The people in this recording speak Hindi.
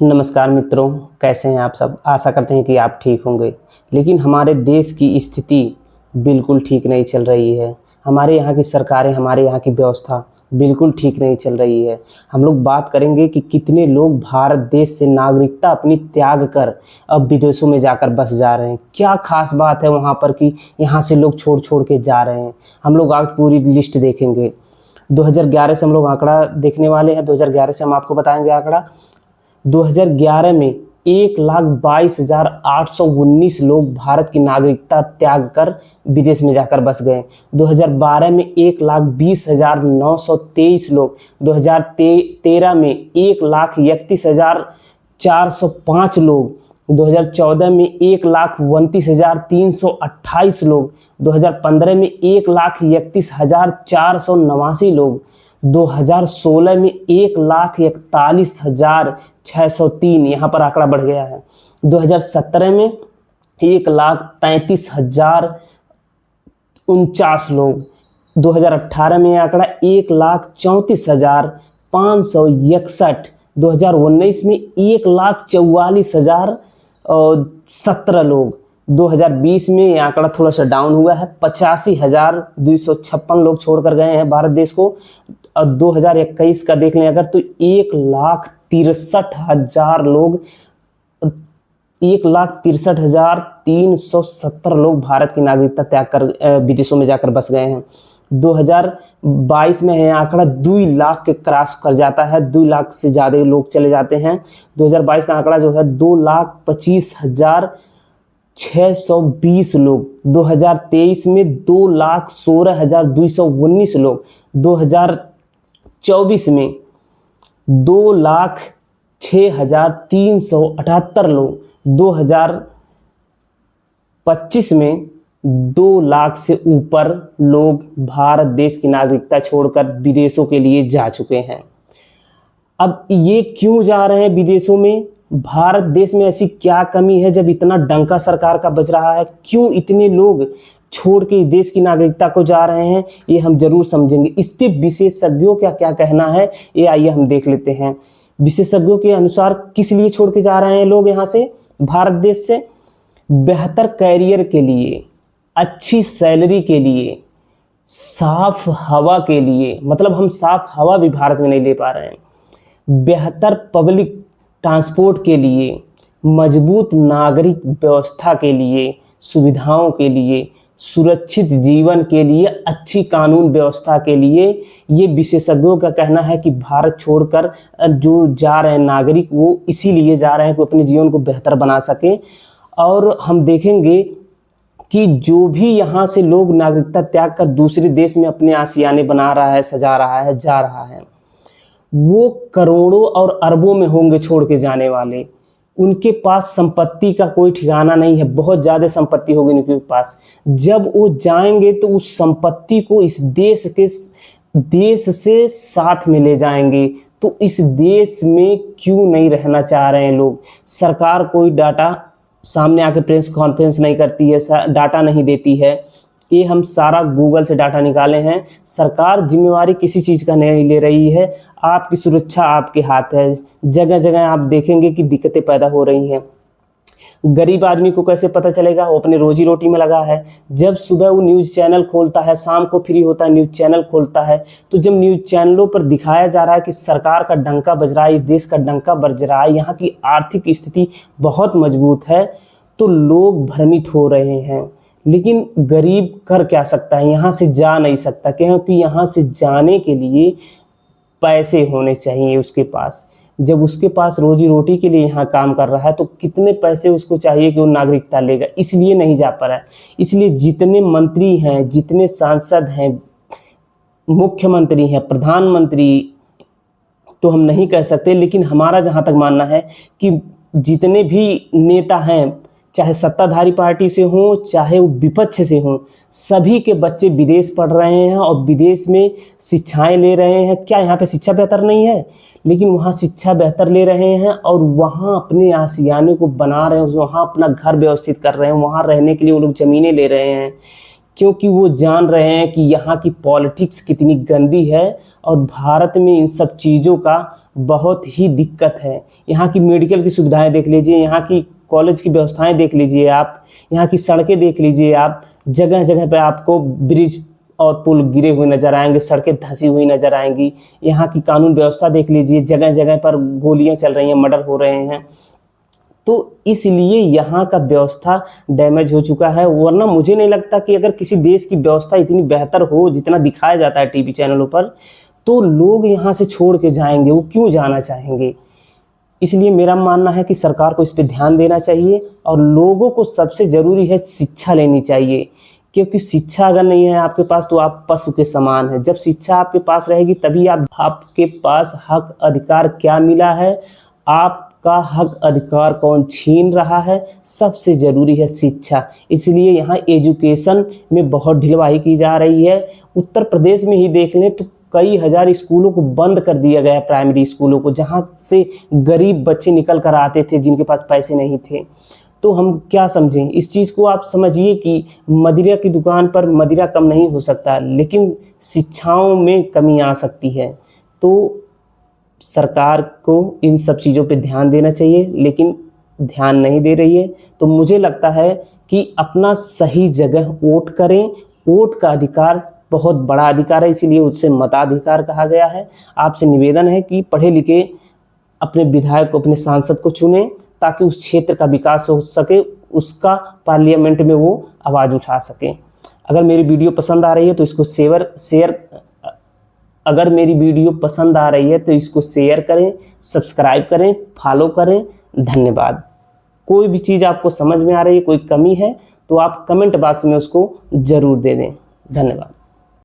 नमस्कार मित्रों, कैसे हैं आप सब। आशा करते हैं कि आप ठीक होंगे। लेकिन हमारे देश की स्थिति बिल्कुल ठीक नहीं चल रही है। हमारे यहाँ की सरकारें, हमारे यहाँ की व्यवस्था बिल्कुल ठीक नहीं चल रही है। हम लोग बात करेंगे कि कितने लोग भारत देश से नागरिकता अपनी त्याग कर अब विदेशों में जाकर बस जा रहे हैं। क्या खास बात है वहाँ पर कि यहाँ से लोग छोड़ छोड़ के जा रहे हैं। हम लोग आज पूरी लिस्ट देखेंगे। 2011 से हम लोग आंकड़ा देखने वाले हैं। 2011 से हम आपको बताएंगे आंकड़ा। 2011 में 1,22,819 लोग भारत की नागरिकता त्याग कर विदेश में जाकर बस गए। 2012 में 1,20,923 लोग, 2013 में 1,31,405 लोग, 2014 में 1,29,328 लोग, 2015 में 1,31,489 लोग, 2016 में 1,41,603, यहाँ पर आंकड़ा बढ़ गया है। 2017 में 1,33,049 लोग, 2018 में आंकड़ा 1,34,561, 2019 में 1,44,017 लोग, 2020 में ये आंकड़ा थोड़ा सा डाउन हुआ है, 85,256 लोग छोड़कर गए हैं भारत देश को। और 2021 का देख लें अगर तो 1,63,000 लोग, 1,63,370 लोग भारत की नागरिकता त्याग कर विदेशों में जाकर बस गए हैं। 2022 में यह आंकड़ा 2 लाख के क्रॉस कर जाता है। 2 लाख से ज़्यादा लोग चले जाते हैं। 2022 का आंकड़ा जो है 2,25,620 लोग। 2023 में 2,16,219 लोग। 2024 में 2,06,378 लोग। 2025 में 2 लाख से ऊपर लोग भारत देश की नागरिकता छोड़कर विदेशों के लिए जा चुके हैं। अब ये क्यों जा रहे हैं विदेशों में? भारत देश में ऐसी क्या कमी है जब इतना डंका सरकार का बज रहा है? क्यों इतने लोग छोड़ के देश की नागरिकता को जा रहे हैं, ये हम जरूर समझेंगे। इस पे विशेषज्ञों का क्या कहना है, ये आइए हम देख लेते हैं। विशेषज्ञों के अनुसार किस लिए छोड़ के जा रहे हैं लोग यहाँ से, भारत देश से? बेहतर कैरियर के लिए, अच्छी सैलरी के लिए, साफ हवा के लिए। मतलब हम साफ हवा भी भारत में नहीं ले पा रहे हैं। बेहतर पब्लिक ट्रांसपोर्ट के लिए, मजबूत नागरिक व्यवस्था के लिए, सुविधाओं के लिए, सुरक्षित जीवन के लिए, अच्छी कानून व्यवस्था के लिए। ये विशेषज्ञों का कहना है कि भारत छोड़कर जो जा रहे हैं नागरिक, वो इसीलिए जा रहे हैं कि अपने जीवन को बेहतर बना सकें। और हम देखेंगे कि जो भी यहाँ से लोग नागरिकता त्याग कर दूसरे देश में अपने आशियाने बना रहा है, सजा रहा है, जा रहा है, वो करोड़ों और अरबों में होंगे छोड़ के जाने वाले। उनके पास संपत्ति का कोई ठिकाना नहीं है। बहुत ज़्यादा संपत्ति होगी उनके पास। जब वो जाएंगे तो उस संपत्ति को इस देश से साथ में ले जाएंगे। तो इस देश में क्यों नहीं रहना चाह रहे हैं लोग? सरकार कोई डाटा सामने आके प्रेस कॉन्फ्रेंस नहीं करती है, डाटा नहीं देती है। ये हम सारा गूगल से डाटा निकाले हैं। सरकार जिम्मेवारी किसी चीज़ का नहीं ले रही है। आपकी सुरक्षा आपके हाथ है। जगह जगह आप देखेंगे कि दिक्कतें पैदा हो रही हैं। गरीब आदमी को कैसे पता चलेगा? वो अपने रोजी रोटी में लगा है। जब सुबह वो न्यूज़ चैनल खोलता है, शाम को फ्री होता है, न्यूज़ चैनल खोलता है, तो जब न्यूज़ चैनलों पर दिखाया जा रहा है कि सरकार का डंका बज रहा है, इस देश का डंका बज रहा है, यहाँ की आर्थिक स्थिति बहुत मजबूत है, तो लोग भ्रमित हो रहे हैं। लेकिन गरीब कर क्या सकता है? यहाँ से जा नहीं सकता, क्योंकि यहाँ से जाने के लिए पैसे होने चाहिए उसके पास। जब उसके पास रोजी रोटी के लिए यहाँ काम कर रहा है तो कितने पैसे उसको चाहिए कि वो नागरिकता लेगा? इसलिए नहीं जा पा रहा है। इसलिए जितने मंत्री हैं, जितने सांसद हैं, मुख्यमंत्री हैं, प्रधानमंत्री तो हम नहीं कह सकते, लेकिन हमारा जहाँ तक मानना है कि जितने भी नेता हैं, चाहे सत्ताधारी पार्टी से हों, चाहे वो विपक्ष से हों, सभी के बच्चे विदेश पढ़ रहे हैं और विदेश में शिक्षाएं ले रहे हैं। क्या यहाँ पे शिक्षा बेहतर नहीं है? लेकिन वहाँ शिक्षा बेहतर ले रहे हैं और वहाँ अपने आशियाने को बना रहे हैं, वहाँ अपना घर व्यवस्थित कर रहे हैं, वहाँ रहने के लिए वो लोग ज़मीनें ले रहे हैं। क्योंकि वो जान रहे हैं कि यहाँ की पॉलिटिक्स कितनी गंदी है और भारत में इन सब चीज़ों का बहुत ही दिक्कत है। यहाँ की मेडिकल की सुविधाएं देख लीजिए, यहाँ की कॉलेज की व्यवस्थाएं देख लीजिए आप, यहाँ की सड़कें देख लीजिए आप, जगह जगह पे आपको ब्रिज और पुल गिरे हुए नजर आएंगे, सड़कें धंसी हुई नजर आएंगी। यहाँ की कानून व्यवस्था देख लीजिए, जगह जगह पर गोलियां चल रही हैं, मर्डर हो रहे हैं। तो इसलिए यहाँ का व्यवस्था डैमेज हो चुका है। वरना मुझे नहीं लगता कि अगर किसी देश की व्यवस्था इतनी बेहतर हो जितना दिखाया जाता है टीवी चैनलों पर, तो लोग यहाँ से छोड़ के जाएंगे। वो क्यों जाना चाहेंगे? इसलिए मेरा मानना है कि सरकार को इस पर ध्यान देना चाहिए और लोगों को सबसे ज़रूरी है शिक्षा लेनी चाहिए, क्योंकि शिक्षा अगर नहीं है आपके पास तो आप पशु के समान है। जब शिक्षा आपके पास रहेगी तभी आपके पास हक अधिकार क्या मिला है, आपका हक अधिकार कौन छीन रहा है, सबसे ज़रूरी है शिक्षा। इसलिए यहाँ एजुकेशन में बहुत ढिलवाई की जा रही है। उत्तर प्रदेश में ही देख लें तो कई हजार स्कूलों को बंद कर दिया गया, प्राइमरी स्कूलों को, जहाँ से गरीब बच्चे निकल कर आते थे जिनके पास पैसे नहीं थे। तो हम क्या समझें इस चीज़ को? आप समझिए कि मदिरा की दुकान पर मदिरा कम नहीं हो सकता, लेकिन शिक्षाओं में कमी आ सकती है। तो सरकार को इन सब चीज़ों पे ध्यान देना चाहिए, लेकिन ध्यान नहीं दे रही है। तो मुझे लगता है कि अपना सही जगह वोट करें। वोट का अधिकार बहुत बड़ा अधिकार है, इसीलिए उससे मताधिकार कहा गया है। आपसे निवेदन है कि पढ़े लिखे अपने विधायक को, अपने सांसद को चुनें, ताकि उस क्षेत्र का विकास हो सके, उसका पार्लियामेंट में वो आवाज़ उठा सकें। अगर मेरी वीडियो पसंद आ रही है तो इसको अगर मेरी वीडियो पसंद आ रही है तो इसको शेयर करें, सब्सक्राइब करें, फॉलो करें। धन्यवाद। कोई भी चीज़ आपको समझ में आ रही है, कोई कमी है तो आप कमेंट बॉक्स में उसको ज़रूर दे दें। धन्यवाद।